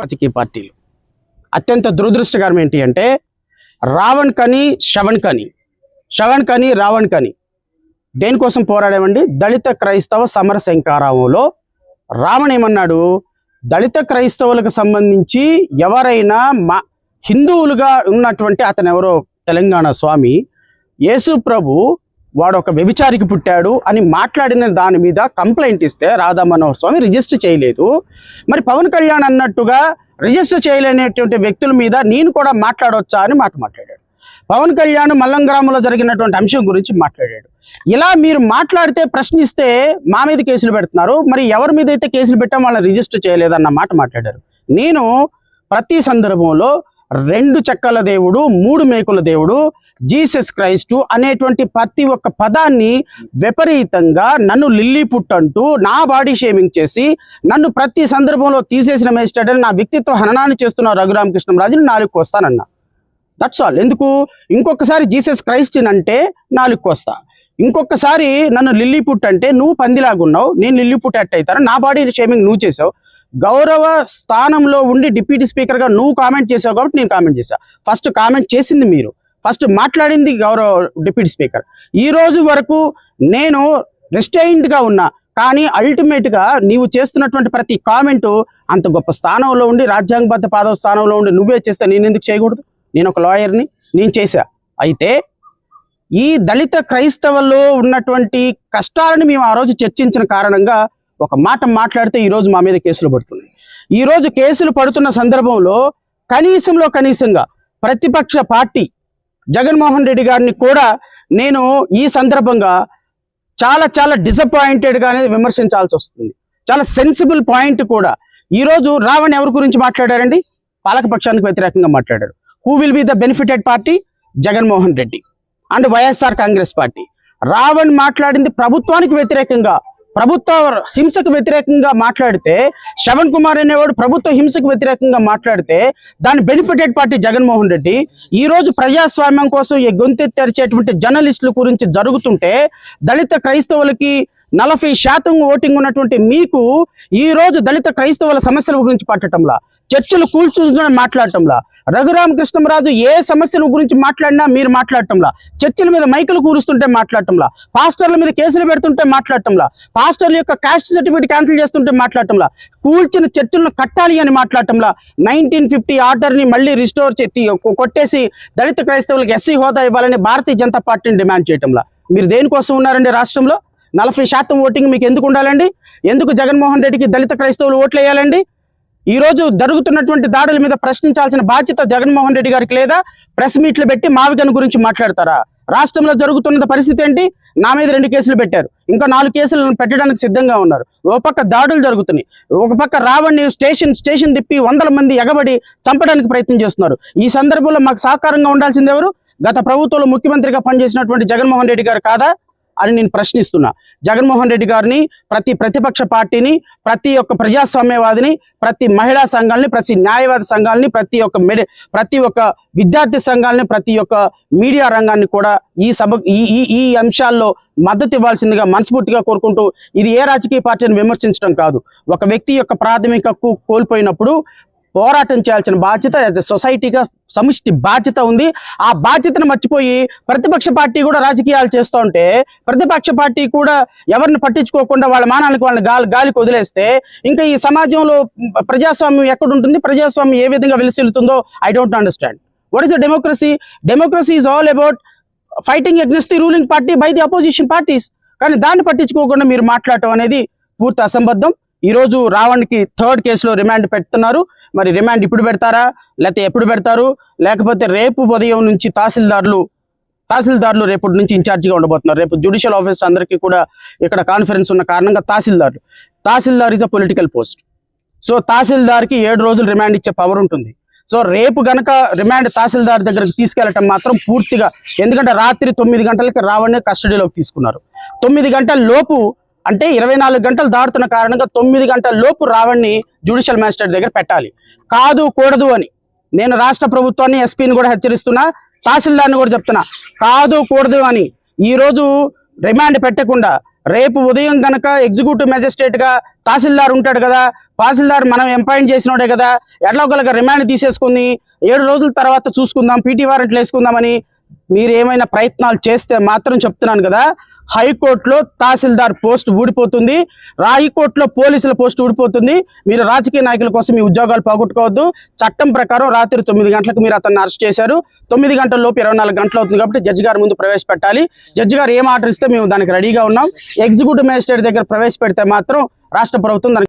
రాజకీయ పార్టీలు అత్యంత దురదృష్టకరం ఏంటి అంటే రావణ్ కని శ్రవణ్ కని రావణ్ కని దేనికోసం పోరాడామండి? దళిత క్రైస్తవ సమర శంకారావంలో రావణ్ ఏమన్నాడు? దళిత క్రైస్తవులకు సంబంధించి ఎవరైనా హిందువులుగా ఉన్నటువంటి అతను ఎవరో తెలంగాణ స్వామి యేసు ప్రభు వాడు ఒక వ్యభిచారికి పుట్టాడు అని మాట్లాడిన దాని మీద కంప్లైంట్ ఇస్తే రాధా మనోహర్ స్వామి రిజిస్టర్ చేయలేదు. మరి పవన్ కళ్యాణ్ అన్నట్టుగా రిజిస్టర్ చేయలేనటువంటి వ్యక్తుల మీద నేను కూడా మాట్లాడవచ్చా అని మాట్లాడాడు. పవన్ కళ్యాణ్ మల్లంగ్రామంలో జరిగినటువంటి అంశం గురించి మాట్లాడాడు. ఇలా మీరు మాట్లాడితే ప్రశ్నిస్తే మా మీద కేసులు పెడుతున్నారు, మరి ఎవరి మీద అయితే కేసులు పెట్టాం వాళ్ళని రిజిస్టర్ చేయలేదన్న మాట్లాడారు. నేను ప్రతి సందర్భంలో 2 చెక్కల దేవుడు 3 మేకుల దేవుడు జీసస్ క్రైస్టు అనేటువంటి ప్రతి ఒక్క పదాన్ని విపరీతంగా నన్ను లిల్లీ పుట్ అంటూ నా బాడీ షేమింగ్ చేసి నన్ను ప్రతి సందర్భంలో తీసేసిన మేస్టాడని నా వ్యక్తిత్వ హననాన్ని చేస్తున్న రఘురామకృష్ణంరాజుని 4కు వస్తానన్నా. That's all. ఎందుకు? ఇంకొకసారి జీసస్ క్రైస్ట్ అంటే 4కు వస్తా. ఇంకొకసారి నన్ను లిల్లీ పుట్ అంటే నువ్వు పందిలాగున్నావు, నేను లిల్లీ పుట్ అట్ అవుతాను, నా బాడీ షేమింగ్ నువ్వు చేసావు. గౌరవ స్థానంలో ఉండి డిప్యూటీ స్పీకర్గా నువ్వు కామెంట్ చేసావు కాబట్టి నేను కామెంట్ చేశాను. ఫస్ట్ కామెంట్ చేసింది మీరు, ఫస్ట్ మాట్లాడింది గౌరవ డిప్యూటీ స్పీకర్. ఈ రోజు వరకు నేను రెస్ట్రైన్డ్గా ఉన్నా, కానీ అల్టిమేట్గా నీవు చేస్తున్నటువంటి ప్రతి కామెంటు అంత గొప్ప స్థానంలో ఉండి రాజ్యాంగబద్ధ పదవ స్థానంలో ఉండి నువ్వే చేస్తే నేను ఎందుకు చేయకూడదు? నేను ఒక లాయర్ని, నేను చేశా. అయితే ఈ దళిత క్రైస్తవుల్లో ఉన్నటువంటి కష్టాలను మేము ఆ రోజు చర్చించిన కారణంగా ఒక మాట మాట్లాడితే ఈరోజు మా మీద కేసులు పడుతున్నాయి. ఈరోజు కేసులు పడుతున్న సందర్భంలో కనీసంగా ప్రతిపక్ష పార్టీ జగన్మోహన్ రెడ్డి గారిని కూడా నేను ఈ సందర్భంగా చాలా డిసప్పాయింటెడ్గానే విమర్శించాల్సి వస్తుంది. చాలా సెన్సిబుల్ పాయింట్ కూడా. ఈరోజు రావణ్ ఎవరి గురించి మాట్లాడారండి? పాలకపక్షానికి వ్యతిరేకంగా మాట్లాడారు. Who will be the benefited party? Jaganmohan Reddy and YSR Congress Party. Ravan మాట్లాడింది ప్రభుత్వానికి వ్యతిరేకంగా, ప్రభుత్వ హింసకు వ్యతిరేకంగా మాట్లాడితే, శ్రవణ్ కుమార్ అనేవాడు ప్రభుత్వ హింసకు వ్యతిరేకంగా మాట్లాడితే దాని బెనిఫిటెడ్ పార్టీ జగన్మోహన్ రెడ్డి. ఈరోజు ప్రజాస్వామ్యం కోసం ఈ గొంతెత్తరిచేటువంటి జర్నలిస్టుల గురించి జరుగుతుంటే దళిత క్రైస్తవులకి 40% ఓటింగ్ ఉన్నటువంటి మీకు ఈరోజు దళిత క్రైస్తవుల సమస్యల గురించి పట్టడంలా, చర్చలు కూల్చుని మాట్లాడటంలా, రఘురామకృష్ణంరాజు ఏ సమస్యల గురించి మాట్లాడినా మీరు మాట్లాడటంలా, చర్చల మీద మైకులు కూరుస్తుంటే మాట్లాడటంలా, పాస్టర్ల మీద కేసులు పెడుతుంటే మాట్లాడటంలా, పాస్టర్ల యొక్క కాస్ట్ సర్టిఫికేట్ క్యాన్సిల్ చేస్తుంటే మాట్లాడటంలా, కూల్చిన చర్చలను కట్టాలి అని మాట్లాడటంలా, 1950 ఆర్డర్ని మళ్ళీ రిస్టోర్ కొట్టేసి దళిత క్రైస్తవులకు ఎస్సీ హోదా ఇవ్వాలని భారతీయ జనతా పార్టీని డిమాండ్ చేయటంలా. మీరు దేనికోసం ఉన్నారండి? రాష్ట్రంలో 40% ఓటింగ్ మీకు ఎందుకు ఉండాలండి? ఎందుకు జగన్మోహన్ రెడ్డికి దళిత క్రైస్తవులు ఓట్లు వేయాలండి? ఈరోజు జరుగుతున్నటువంటి దాడుల మీద ప్రశ్నించాల్సిన బాధ్యత జగన్మోహన్ రెడ్డి గారికి లేదా? ప్రెస్ మీట్లు పెట్టి మావిగన్ గురించి మాట్లాడతారా? రాష్ట్రంలో జరుగుతున్న పరిస్థితి ఏంటి? నా మీద 2 కేసులు పెట్టారు, ఇంకా 4 కేసులను పెట్టడానికి సిద్ధంగా ఉన్నారు. ఒక పక్క దాడులు జరుగుతున్నాయి, ఒక పక్క రావణ్ణి స్టేషన్ తిప్పి 100 మంది ఎగబడి చంపడానికి ప్రయత్నం చేస్తున్నారు. ఈ సందర్భంలో మాకు సహకారంగా ఉండాల్సింది ఎవరు? గత ప్రభుత్వంలో ముఖ్యమంత్రిగా పనిచేసినటువంటి జగన్మోహన్ రెడ్డి గారు కాదా అని నేను ప్రశ్నిస్తున్నా. జగన్మోహన్ రెడ్డి గారిని, ప్రతి ప్రతిపక్ష పార్టీని, ప్రతి ఒక్క ప్రజాస్వామ్యవాదిని, ప్రతి మహిళా సంఘాలని, ప్రతి న్యాయవాద సంఘాలని, ప్రతి ఒక్క విద్యార్థి సంఘాలని, ప్రతి ఒక్క మీడియా రంగాన్ని కూడా ఈ అంశాల్లో మద్దతు ఇవ్వాల్సిందిగా మనస్ఫూర్తిగా కోరుకుంటూ, ఇది ఏ రాజకీయ పార్టీని విమర్శించడం కాదు. ఒక వ్యక్తి యొక్క ప్రాథమిక హక్కు కోల్పోయినప్పుడు పోరాటం చేయాల్సిన బాధ్యత యాజ్ ఎ సొసైటీగా సమిష్టి బాధ్యత ఉంది. ఆ బాధ్యతను మర్చిపోయి ప్రతిపక్ష పార్టీ కూడా రాజకీయాలు చేస్తూ ఉంటే, ప్రతిపక్ష పార్టీ కూడా ఎవరిని పట్టించుకోకుండా వాళ్ళ మానానికి వాళ్ళని గాలికి వదిలేస్తే ఇంకా ఈ సమాజంలో ప్రజాస్వామ్యం ఎక్కడుంటుంది? ప్రజాస్వామ్యం ఏ విధంగా వెలిసిల్లుతుందో I don't understand. What is the democracy? Democracy is all about fighting against the ruling party by the opposition parties. కానీ దాన్ని పట్టించుకోకుండా మీరు మాట్లాడటం అనేది పూర్తి అసంబద్ధం. ఈరోజు రావణ్కి 3rd కేసులో రిమాండ్ పెడుతున్నారు. మరి రిమాండ్ ఇప్పుడు పెడతారా, లేకపోతే ఎప్పుడు పెడతారు? లేకపోతే రేపు ఉదయం నుంచి తహసీల్దార్లు రేపటి నుంచి ఇన్ఛార్జిగా ఉండబోతున్నారు. రేపు జ్యుడిషియల్ ఆఫీస్ అందరికీ కూడా ఇక్కడ కాన్ఫరెన్స్ ఉన్న కారణంగా tahsildar is a political post. So తహసీల్దార్కి 7 రోజులు రిమాండ్ ఇచ్చే పవర్ ఉంటుంది. సో రేపు గనక రిమాండ్ తహసీల్దార్ దగ్గరకు తీసుకెళ్లటం మాత్రం పూర్తిగా, ఎందుకంటే రాత్రి 9 గంటలకి రావణ్ణి కస్టడీలోకి తీసుకున్నారు. 9 గంటల లోపు అంటే 24 గంటలు దాటుతున్న కారణంగా 9 గంటల లోపు రావణ్ణి జ్యుడిషియల్ మ్యాజిస్ట్రేట్ దగ్గర పెట్టాలి. కూడదు అని నేను రాష్ట్ర ప్రభుత్వాన్ని, ఎస్పీని కూడా హెచ్చరిస్తున్నా, తహసీల్దార్ని కూడా చెప్తున్నా, కూడదు అని. ఈరోజు రిమాండ్ పెట్టకుండా రేపు ఉదయం గనక ఎగ్జిక్యూటివ్ మెజిస్ట్రేట్ గా తహసీల్దార్ ఉంటాడు కదా, తహసీల్దార్ మనం ఎంపాయింట్ చేసినోడే కదా, ఎట్లా ఒకళ్ళకి రిమాండ్ తీసేసుకుని 7 రోజుల తర్వాత చూసుకుందాం, పీటీ వారెంట్లు వేసుకుందామని మీరు ఏమైనా ప్రయత్నాలు చేస్తే మాత్రం చెప్తున్నాను కదా, హైకోర్టులో తహసీల్దార్ పోస్ట్ ఊడిపోతుంది, హైకోర్టులో పోలీసుల పోస్ట్ ఊడిపోతుంది. మీరు రాజకీయ నాయకుల కోసం మీ ఉద్యోగాలు పోగొట్టుకోవద్దు. చట్టం ప్రకారం రాత్రి 9 గంటలకు మీరు అతన్ని అరెస్ట్ చేశారు. 9 గంటల లోపు 24 గంటలు అవుతుంది కాబట్టి జడ్జి గారి ముందు ప్రవేశపెట్టాలి. జడ్జి గారు ఏం ఆర్డర్ ఇస్తే మేము దానికి రెడీగా ఉన్నాం. ఎగ్జిక్యూటివ్ మేజిస్ట్రేట్ దగ్గర ప్రవేశపెడితే మాత్రం రాష్ట్ర ప్రభుత్వం దానికి